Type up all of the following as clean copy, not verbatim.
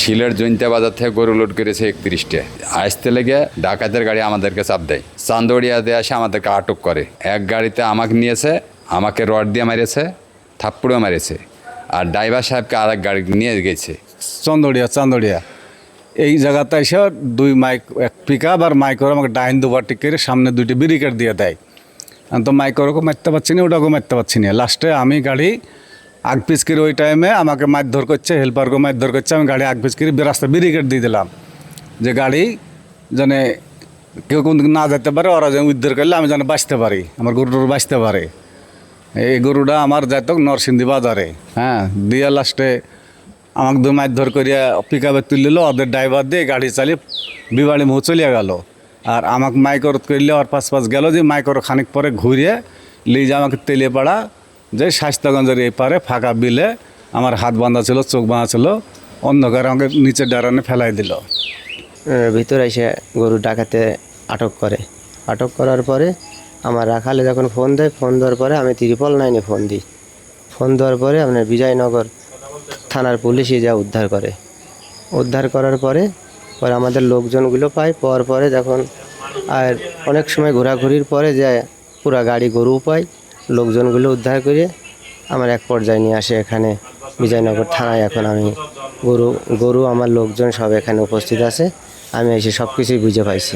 সিলেট জৈন্তা বাজার থেকে গরু লোড করেছে 31টা। আসতে লেগে ডাকাতের গাড়ি আমাদেরকে চাপ দেয়, চান্দড়িয়াতে এসে আমাদেরকে আটক করে। এক গাড়িতে আমাকে নিয়েছে, আমাকে রড দিয়ে মেরেছে, থাপ্পড়ও মেরেছে, আর ড্রাইভার সাহেবকে আর এক গাড়ি নিয়ে গেছে চান্দড়িয়া এই জায়গাতে এসে দুই মাইক, এক পিক আপ আর মাইকর আমাকে ডাইন দুবার করে সামনে দুইটি ব্যারিকেড দিয়ে দেয়। আমি তো মাইকরকে মারতে পারছি না, ওটাকেও মারতে পারছি না। লাস্টে আমি গাড়ি আগ পিচ করে ওই টাইমে আমাকে মারধর করছে, হেল্পারকে মারধর করছে। আমি গাড়ি আগ পিচ করে রাস্তা ব্যারিকেড দিয়ে দিলাম যে গাড়ি যেন কেউ কোন দিকে না যেতে পারে, ওরা যেন উদ্ধার করলে আমি যেন বাঁচতে পারি, আমার গরুটার বাঁচতে পারে। এই গরুটা আমার যাইত নরসিংদী বাজারে। হ্যাঁ, দিয়ে লাস্টে আমাকে দু মারধর করিয়া পিক আপে তুলল, ওদের ড্রাইভার দিয়ে গাড়ি চালিয়ে বিবাড়ি মুহ চলিয়া গেল। আর আমাকে মাইকর করলে ওর পাশ গেল যে মাইকর খানিক পরে ঘুরিয়ে লিয়ে যে আমাকে তেলিয়াপাড়া যে স্বাস্থ্যগঞ্জের এই পারে ফাঁকা বিলে আমার হাত বাঁধা ছিল, চোখ বাঁধা ছিল, অন্ধকারে আমাকে নিচে ডারানে ফেলাই দিল। ভিতরে এসে গরু ডাকাতে আটক করার পরে আমার রাখালে যখন ফোন দেয়, ফোন দেওয়ার পরে আমি 999 ফোন দিই। ফোন দেওয়ার পরে আপনার বিজয়নগর থানার পুলিশই যা উদ্ধার করার পরে আমাদের লোকজনগুলো পাই। পাওয়ার পরে যখন আর অনেক সময় ঘোরাঘুরির পরে যে পুরা গাড়ি গরু পাই, লোকজনগুলো উদ্ধার করে আমার এক পর্যায়ে নিয়ে আসে এখানে বিজয়নগর থানায়। এখন আমি গরু আমার লোকজন সব এখানে উপস্থিত আছে, আমি এসে সব কিছুই বুঝে পাইছি।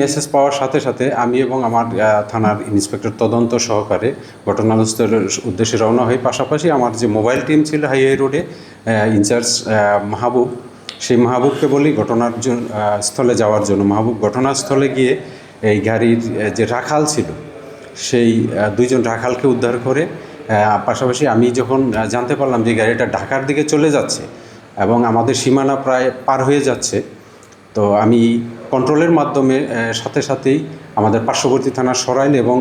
মেসেজ পাওয়ার সাথে সাথে আমি এবং আমার থানার ইন্সপেক্টর তদন্ত সহকারে ঘটনাস্থলের উদ্দেশ্যে রওনা হই। পাশাপাশি আমার যে মোবাইল টিম ছিল হাইওয়ে রোডে, ইনচার্জ মাহবুব, সেই মাহবুবকে বলি ঘটনার স্থলে যাওয়ার জন্য। মাহবুব ঘটনাস্থলে গিয়ে এই গাড়ির যে রাখাল ছিল সেই দুইজন রাখালকে উদ্ধার করে। পাশাপাশি আমি যখন জানতে পারলাম যে গাড়িটা ঢাকার দিকে চলে যাচ্ছে এবং আমাদের সীমানা প্রায় পার হয়ে যাচ্ছে, তো আমি কন্ট্রোলের মাধ্যমে সাথে সাথেই আমাদের পার্শ্ববর্তী থানার সরাইল এবং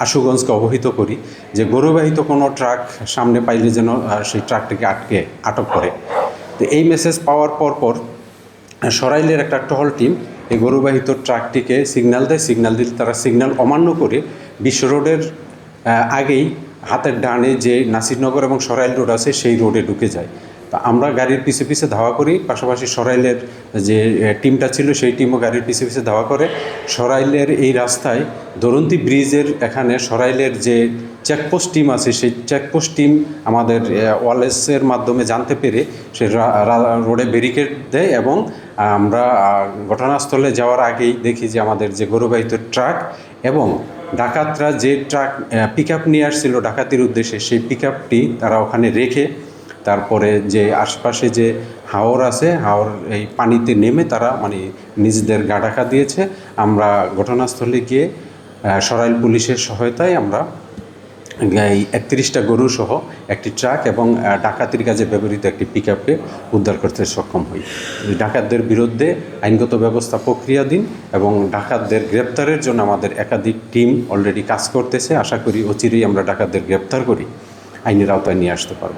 আশুগঞ্জকে অবহিত করি যে গরুবাহিত কোনো ট্রাক সামনে পাইলে যেন সেই ট্রাকটিকে আটক করে। তো এই মেসেজ পাওয়ার পর সরাইলের একটা টহল টিম এই গরুবাহিত ট্রাকটিকে সিগন্যাল দেয়। সিগন্যাল দিলে তারা সিগন্যাল অমান্য করে বিশ্ব রোডের আগেই হাতের ডানে যে নাসিরনগর এবং সরাইল রোড আছে সেই রোডে ঢুকে যায়। তা আমরা গাড়ির পিছে পিছে ধাওয়া করি, পাশাপাশি সরাইলের যে টিমটা ছিল সেই টিমও গাড়ির পিছে পিছে ধাওয়া করে। সরাইলের এই রাস্তায় দরন্তি ব্রিজের এখানে সরাইলের যে চেকপোস্ট টিম আছে সেই চেকপোস্ট টিম আমাদের ওয়ালেসের মাধ্যমে জানতে পেরে সে রোডে ব্যারিকেড দেয় এবং আমরা ঘটনাস্থলে যাওয়ার আগেই দেখি যে আমাদের যে গরুবাহিত ট্রাক এবং ডাকাতরা যে ট্রাক পিক আপ নিয়ে আসছিল ডাকাতির উদ্দেশ্যে সেই পিক আপটি তারা ওখানে রেখে তারপরে যে আশপাশে যে হাওর আছে, হাওর এই পানিতে নেমে তারা নিজেদের গা ঢাকা দিয়েছে। আমরা ঘটনাস্থলে গিয়ে সরাইল পুলিশের সহায়তায় আমরা এই 31টা গরু সহ একটি ট্রাক এবং ডাকাতির কাজে ব্যবহৃত একটি পিক আপকে উদ্ধার করতে সক্ষম হই। ডাকাতদের বিরুদ্ধে আইনগত ব্যবস্থা প্রক্রিয়াধীন এবং ডাকাতদের গ্রেপ্তারের জন্য আমাদের একাধিক টিম অলরেডি কাজ করতেছে। আশা করি অচিরেই আমরা ডাকাতদের গ্রেপ্তার করি আইনের আওতায় নিয়ে আসতে পারব।